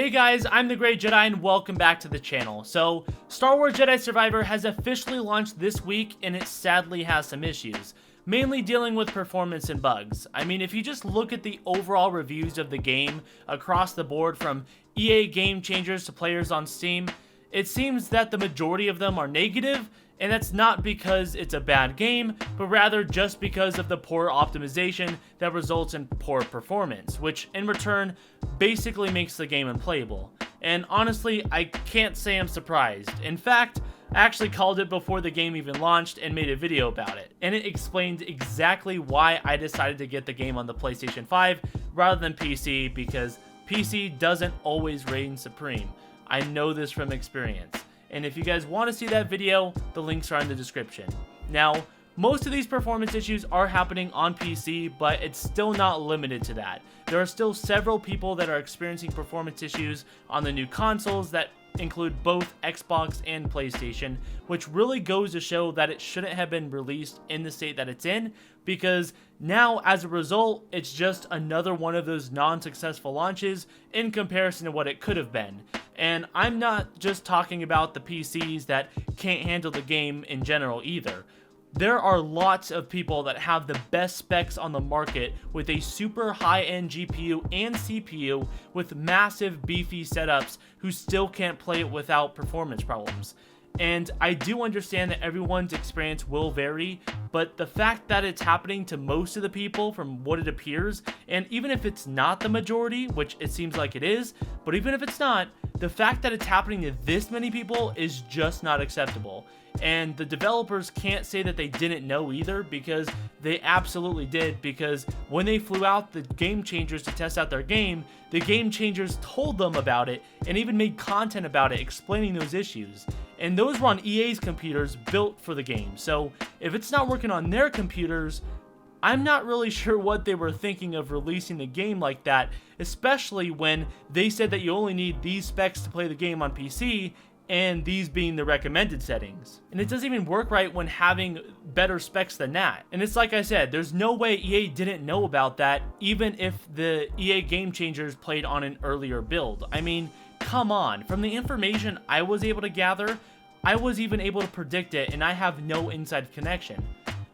Hey guys, I'm the Great Jedi and welcome back to the channel. So, Star Wars Jedi Survivor has officially launched this week and it sadly has some issues, mainly dealing with performance and bugs. I mean, if you just look at the overall reviews of the game across the board from EA Game Changers to players on Steam, it seems that the majority of them are negative, and that's not because it's a bad game, but rather just because of the poor optimization that results in poor performance, which in return basically makes the game unplayable. And honestly, I can't say I'm surprised. In fact, I actually called it before the game even launched and made a video about it, and it explained exactly why I decided to get the game on the PlayStation 5 rather than PC, because PC doesn't always reign supreme. I know this from experience. And if you guys want to see that video, the links are in the description. Now, most of these performance issues are happening on PC, but it's still not limited to that. There are still several people that are experiencing performance issues on the new consoles that include both Xbox and PlayStation, which really goes to show that it shouldn't have been released in the state that it's in, because now, as a result, it's just another one of those non-successful launches in comparison to what it could have been. And I'm not just talking about the PCs that can't handle the game in general either. There are lots of people that have the best specs on the market with a super high-end GPU and CPU with massive beefy setups who still can't play it without performance problems. And I do understand that everyone's experience will vary, but the fact that it's happening to most of the people from what it appears, and even if it's not the majority, which it seems like it is, but even if it's not, the fact that it's happening to this many people is just not acceptable. And the developers can't say that they didn't know either, because they absolutely did, because when they flew out the Game Changers to test out their game, the Game Changers told them about it and even made content about it explaining those issues. And those were on EA's computers built for the game. So if it's not working on their computers, I'm not really sure what they were thinking of releasing the game like that, especially when they said that you only need these specs to play the game on PC, and these being the recommended settings. And it doesn't even work right when having better specs than that. And it's like I said, there's no way EA didn't know about that, even if the EA Game Changers played on an earlier build. I mean, come on. From the information I was able to gather, I was even able to predict it, and I have no inside connection.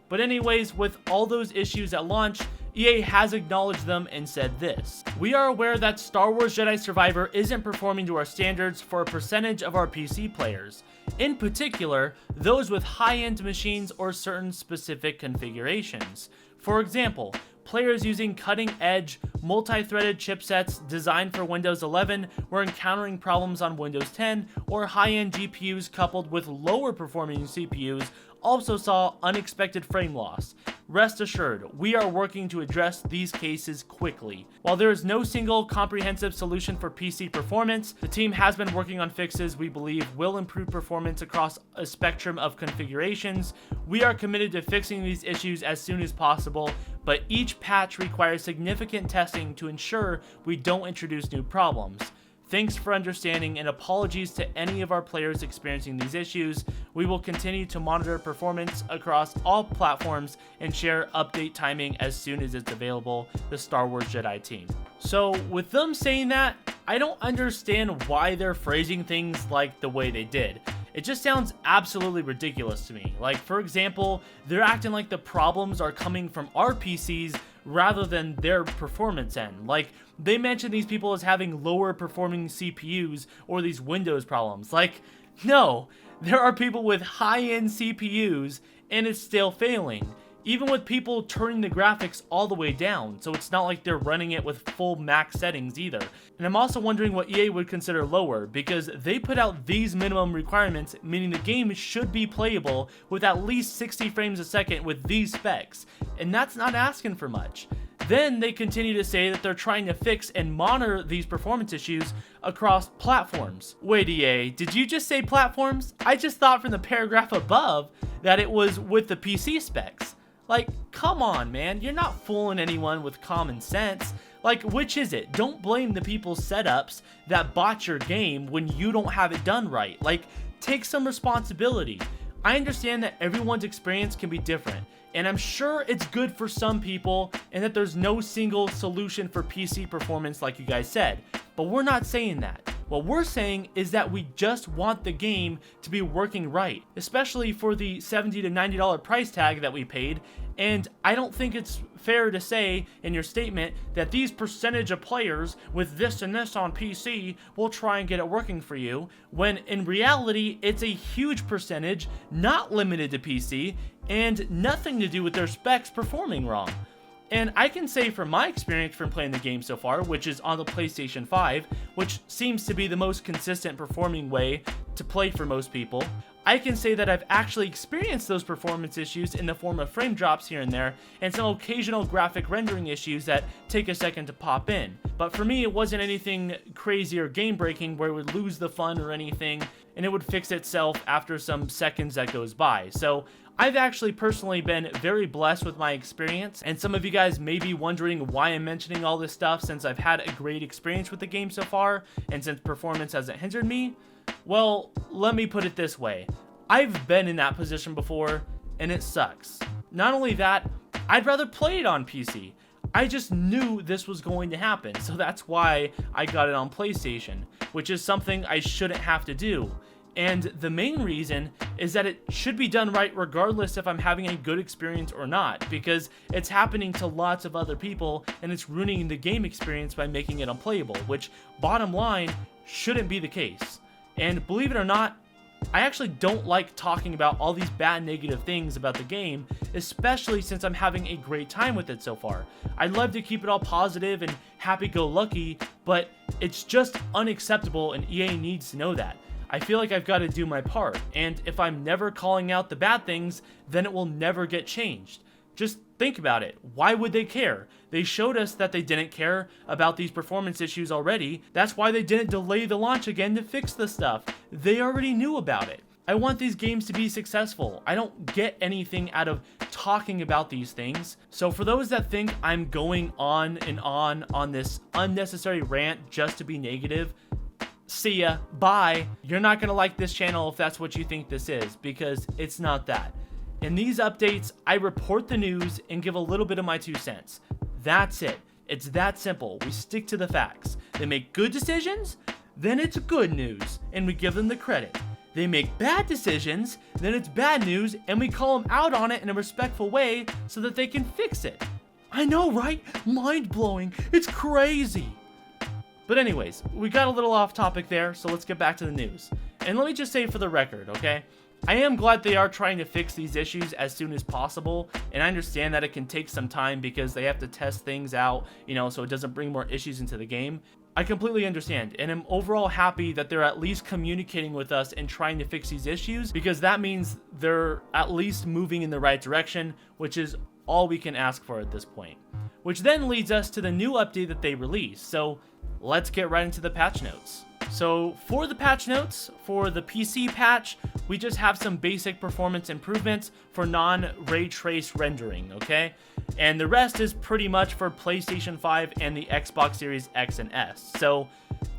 But anyways, with all those issues at launch, EA has acknowledged them and said this: "We are aware that Star Wars Jedi Survivor isn't performing to our standards for a percentage of our PC players, in particular, those with high-end machines or certain specific configurations. For example, players using cutting-edge, multi-threaded chipsets designed for Windows 11 were encountering problems on Windows 10, or high-end GPUs coupled with lower-performing CPUs also saw unexpected frame loss. Rest assured, we are working to address these cases quickly. While there is no single comprehensive solution for PC performance, the team has been working on fixes we believe will improve performance across a spectrum of configurations. We are committed to fixing these issues as soon as possible, but each patch requires significant testing to ensure we don't introduce new problems. Thanks for understanding, and apologies to any of our players experiencing these issues. We will continue to monitor performance across all platforms and share update timing as soon as it's available." The Star Wars Jedi team. So with them saying that, I don't understand why they're phrasing things like the way they did. It just sounds absolutely ridiculous to me. Like, for example, they're acting like the problems are coming from our PCs rather than their performance end. Like, they mention these people as having lower performing CPUs or these Windows problems. Like, no, there are people with high-end CPUs and it's still failing. Even with people turning the graphics all the way down, so it's not like they're running it with full max settings either. And I'm also wondering what EA would consider lower, because they put out these minimum requirements, meaning the game should be playable with at least 60 frames a second with these specs, and that's not asking for much. Then they continue to say that they're trying to fix and monitor these performance issues across platforms. Wait, EA, did you just say platforms? I just thought from the paragraph above that it was with the PC specs. Like, come on, man, you're not fooling anyone with common sense. Like, which is it? Don't blame the people's setups that bought your game when you don't have it done right. Like, take some responsibility. I understand that everyone's experience can be different, and I'm sure it's good for some people and that there's no single solution for PC performance like you guys said. but we're not saying that. What we're saying is that we just want the game to be working right, especially for the $70 to $90 price tag that we paid. And I don't think it's fair to say in your statement that these percentage of players with this and this on PC will try and get it working for you, when in reality it's a huge percentage, not limited to PC, and nothing to do with their specs performing wrong. And I can say from my experience from playing the game so far, which is on the PlayStation 5, which seems to be the most consistent performing way to play for most people, I can say that I've actually experienced those performance issues in the form of frame drops here and there, and some occasional graphic rendering issues that take a second to pop in. But for me, it wasn't anything crazy or game breaking where it would lose the fun or anything, and it would fix itself after some seconds that goes by. So I've actually personally been very blessed with my experience, and some of you guys may be wondering why I'm mentioning all this stuff since I've had a great experience with the game so far, and since performance hasn't hindered me. Well, let me put it this way. I've been in that position before, and it sucks. Not only that, I'd rather play it on PC. I just knew this was going to happen, so that's why I got it on PlayStation, which is something I shouldn't have to do. And the main reason is that it should be done right regardless if I'm having a good experience or not, because it's happening to lots of other people and it's ruining the game experience by making it unplayable, which, bottom line, shouldn't be the case. And believe it or not, I actually don't like talking about all these bad negative things about the game, especially since I'm having a great time with it so far. I'd love to keep it all positive and happy-go-lucky, but it's just unacceptable and EA needs to know that. I feel like I've got to do my part, and if I'm never calling out the bad things, then it will never get changed. Just think about it. Why would they care? They showed us that they didn't care about these performance issues already. That's why they didn't delay the launch again to fix the stuff. They already knew about it. I want these games to be successful. I don't get anything out of talking about these things. So for those that think I'm going on and on this unnecessary rant just to be negative, see ya, bye. You're not gonna like this channel if that's what you think this is, because it's not that. In these updates, I report the news and give a little bit of my 2 cents. That's it. It's that simple. We stick to the facts. They make good decisions, then it's good news, and we give them the credit. They make bad decisions, then it's bad news, and we call them out on it in a respectful way so that they can fix it. I know, right? Mind-blowing. It's crazy. But anyways, we got a little off topic there, so let's get back to the news. And let me just say for the record, okay? I am glad they are trying to fix these issues as soon as possible, and I understand that it can take some time because they have to test things out, so it doesn't bring more issues into the game. I completely understand, and I'm overall happy that they're at least communicating with us and trying to fix these issues, because that means they're at least moving in the right direction, which is all we can ask for at this point. Which then leads us to the new update that they released, so let's get right into the patch notes. So for the patch notes, for the PC patch, we just have some basic performance improvements for non-ray trace rendering, okay? And the rest is pretty much for PlayStation 5 and the Xbox Series X and S. So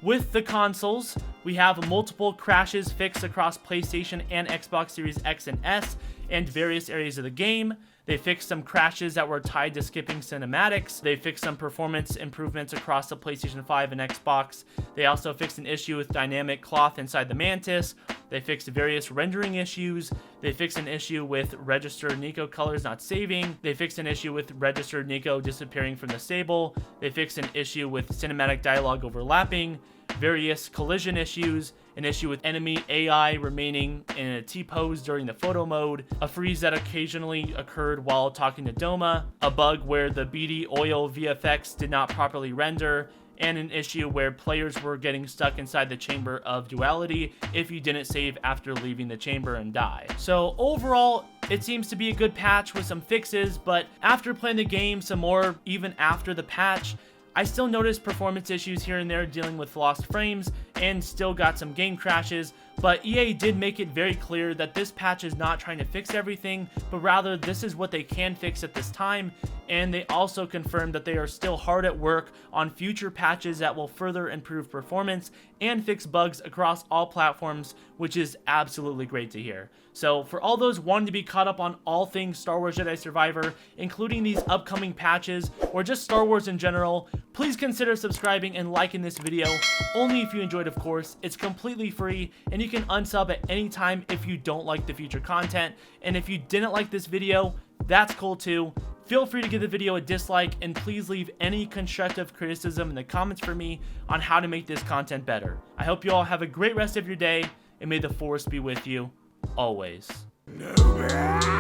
with the consoles, we have multiple crashes fixed across PlayStation and Xbox Series X and S and various areas of the game. They fixed some crashes that were tied to skipping cinematics. They fixed some performance improvements across the PlayStation 5 and Xbox. They also fixed an issue with dynamic cloth inside the Mantis. They fixed various rendering issues. They fixed an issue with registered Nico colors not saving. They fixed an issue with registered Nico disappearing from the Sable. They fixed an issue with cinematic dialogue overlapping, various collision issues, an issue with enemy AI remaining in a T-pose during the photo mode, a freeze that occasionally occurred while talking to Doma, a bug where the BD oil VFX did not properly render, and an issue where players were getting stuck inside the chamber of duality if you didn't save after leaving the chamber and die. So overall, it seems to be a good patch with some fixes, but after playing the game some more, even after the patch, I still noticed performance issues here and there dealing with lost frames and still got some game crashes, but EA did make it very clear that this patch is not trying to fix everything, but rather this is what they can fix at this time, and they also confirmed that they are still hard at work on future patches that will further improve performance and fix bugs across all platforms, which is absolutely great to hear. So for all those wanting to be caught up on all things Star Wars Jedi Survivor, including these upcoming patches or just Star Wars in general, please consider subscribing and liking this video, only if you enjoyed, of course. It's completely free, and you can unsub at any time if you don't like the future content. And if you didn't like this video, that's cool too. Feel free to give the video a dislike, and please leave any constructive criticism in the comments for me on how to make this content better. I hope you all have a great rest of your day, and may the Force be with you always. No.